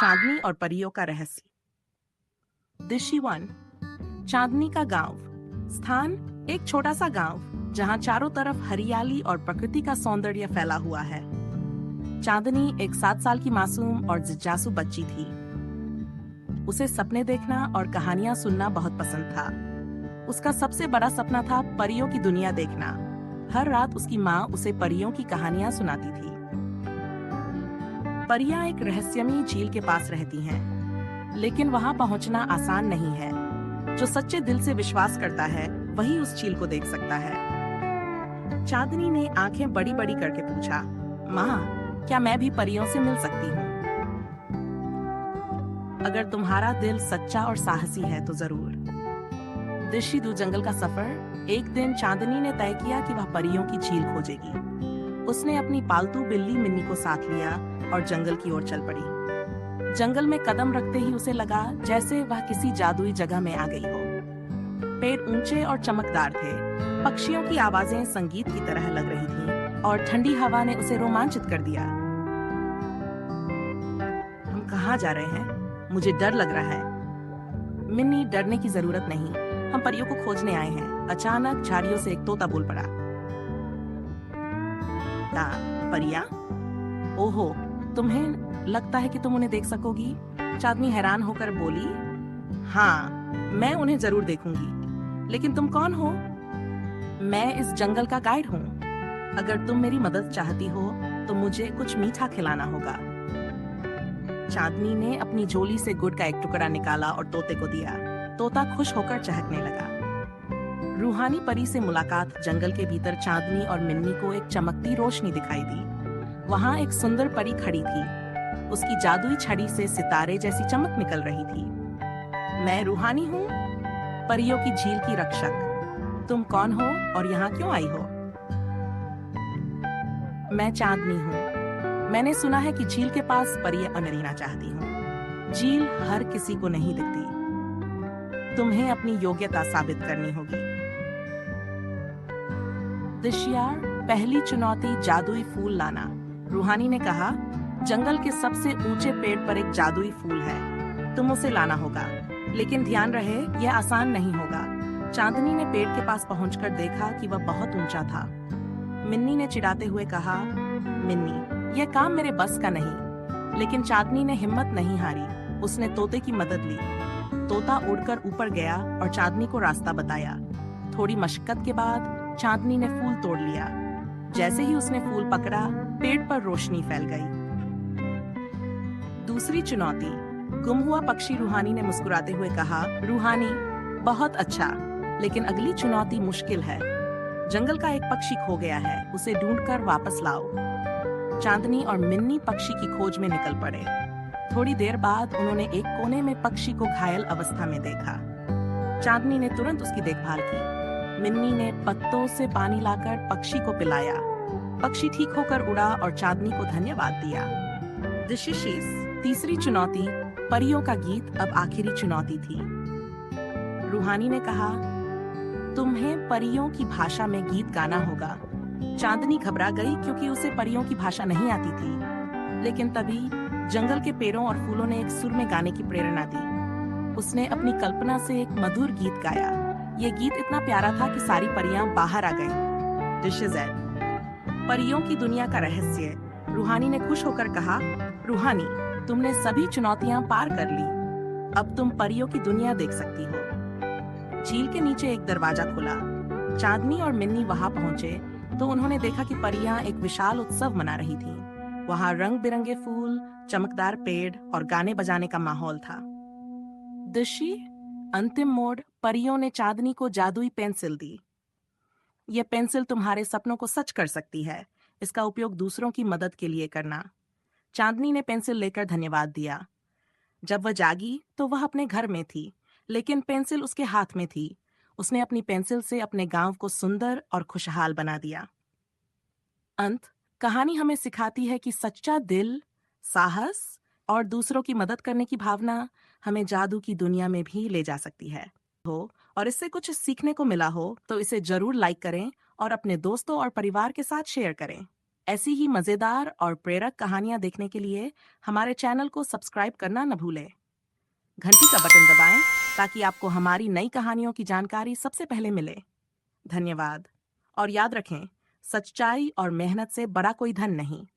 चांदनी और परियों का रहस्य। दृश्य 1। चांदनी का गांव। स्थान एक छोटा सा गांव जहां चारों तरफ हरियाली और प्रकृति का सौंदर्य फैला हुआ है। चांदनी एक 7 साल की मासूम और जिज्ञासु बच्ची थी। उसे सपने देखना और कहानियां सुनना बहुत पसंद था। उसका सबसे बड़ा सपना था परियों की दुनिया देखना। हर रात उसकी माँ उसे परियों की कहानियां सुनाती थी। परियां एक रहस्यमयी झील के पास रहती हैं, लेकिन वहां पहुंचना आसान नहीं है। जो सच्चे दिल से विश्वास करता है वही उस झील को देख सकता है। चांदनी ने आंखें बड़ी बड़ी करके पूछा, माँ, क्या मैं भी परियों से मिल सकती हूँ? अगर तुम्हारा दिल सच्चा और साहसी है तो जरूर। दृश्य 2 जंगल का सफर। एक दिन चांदनी ने तय किया कि वह परियों की झील खोजेगी। उसने अपनी पालतू बिल्ली मिन्नी को साथ लिया और जंगल की ओर चल पड़ी। जंगल में कदम रखते ही उसे लगा जैसे वह किसी जादुई जगह में आ गई हो। पेड़ ऊंचे और चमकदार थे, पक्षियों की आवाजें संगीत की तरह लग रही थीं, और ठंडी हवा ने उसे रोमांचित कर दिया। हम कहाँ जा रहे हैं? मुझे डर लग रहा है। मिन्नी, डरने की जरूरत नहीं, हम परियों को खोजने आए हैं। अचानक झाड़ियों से एक तोता बोल पड़ा। परियां? ओहो, तुम्हें लगता है कि तुम उन्हें देख सकोगी? चांदनी हैरान होकर बोली, हाँ, मैं उन्हें जरूर देखूंगी। लेकिन तुम कौन हो? मैं इस जंगल का गाइड हूँ। अगर तुम मेरी मदद चाहती हो तो मुझे कुछ मीठा खिलाना होगा। चांदनी ने अपनी झोली से गुड़ का एक टुकड़ा निकाला और तोते को दिया। तोता खुश होकर चहकने लगा। रूहानी परी से मुलाकात। जंगल के भीतर चांदनी और मिन्नी को एक चमकती रोशनी दिखाई दी। वहां एक सुंदर परी खड़ी थी। उसकी जादुई छड़ी से सितारे जैसी चमक निकल रही थी। मैं रूहानी हूँ, परियों की झील की रक्षक। तुम कौन हो और यहाँ क्यों आई हो? मैं चांदनी हूँ। मैंने सुना है कि झील के पास परियां रहना चाहती हूँ। झील हर किसी को नहीं दिखती। तुम्हें अपनी योग्यता साबित करनी होगी। दृश्य। पहली चुनौती, जादुई फूल लाना। रूहानी ने कहा, जंगल के सबसे ऊंचे पेड़ पर एक जादुई फूल है, तुम उसे लाना होगा। लेकिन ध्यान रहे, यह आसान नहीं होगा। चांदनी ने पेड़ के पास पहुंचकर देखा कि वह बहुत ऊंचा था। मिन्नी ने चिढ़ाते हुए कहा, मिन्नी, यह काम मेरे बस का नहीं। लेकिन चांदनी ने हिम्मत नहीं हारी। उसने तोते की मदद ली। तोता उड़कर ऊपर गया और चांदनी को रास्ता बताया। थोड़ी मशक्कत के बाद चांदनी ने फूल तोड़ लिया। जैसे ही उसने फूल पकड़ा, पेड़ पर रोशनी फैल गई। दूसरी चुनौती, गुम हुआ पक्षी। रूहानी ने मुस्कुराते हुए कहा, रूहानी, बहुत अच्छा, लेकिन अगली चुनौती मुश्किल है। जंगल का एक पक्षी खो गया है, उसे ढूंढकर वापस लाओ। चांदनी और मिन्नी पक्षी की खोज में निकल पड़े। थोड़ी देर बाद उन्होंने एक कोने में पक्षी को घायल अवस्था में देखा। चांदनी ने तुरंत उसकी देखभाल की। मिन्नी ने पत्तों से पानी लाकर पक्षी को पिलाया। पक्षी ठीक होकर उड़ा और चांदनी को धन्यवाद दिया। दृश्य 6। तीसरी चुनौती, परियों का गीत। अब आखिरी चुनौती थी। रूहानी ने कहा, तुम्हें परियों की भाषा में गीत गाना होगा। चांदनी घबरा गई क्योंकि उसे परियों की भाषा नहीं आती थी। लेकिन तभी जंगल के पेड़ों और फूलों ने एक सुर में गाने की प्रेरणा दी। उसने अपनी कल्पना से एक मधुर गीत गाया। ये गीत इतना प्यारा था कि सारी परियां बाहर आ गईं। दृश्य Z। परियों की दुनिया का रहस्य। रूहानी ने खुश होकर कहा, रूहानी, तुमने सभी चुनौतियां पार कर ली। अब तुम परियों की दुनिया देख सकती हो। झील के नीचे एक दरवाजा खुला। चांदनी और मिन्नी वहां पहुंचे तो उन्होंने देखा कि परियां एक विशाल उत्सव मना रही थीं। वहां रंग बिरंगे फूल, चमकदार पेड़ और गाने बजाने का माहौल था। दृश्य। अंतिम मोड़, परियों ने चांदनी को जादुई पेंसिल दी। यह पेंसिल तुम्हारे सपनों को सच कर सकती है। इसका उपयोग दूसरों की मदद के लिए करना। चांदनी ने पेंसिल लेकर धन्यवाद दिया। जब वह जागी तो वह अपने घर में थी, लेकिन पेंसिल उसके हाथ में थी। उसने अपनी पेंसिल से अपने गांव को सुंदर और खुशहाल बना दिया। अंत। कहानी हमें सिखाती है कि सच्चा दिल, साहस और दूसरों की मदद करने की भावना हमें जादू की दुनिया में भी ले जा सकती है। और इससे कुछ सीखने को मिला हो तो इसे जरूर लाइक करें और अपने दोस्तों और परिवार के साथ शेयर करें। ऐसी ही मजेदार और प्रेरक कहानियां देखने के लिए हमारे चैनल को सब्सक्राइब करना न भूलें। घंटी का बटन दबाएं ताकि आपको हमारी नई कहानियों की जानकारी सबसे पहले मिले। धन्यवाद। और याद रखें, सच्चाई और मेहनत से बड़ा कोई धन नहीं।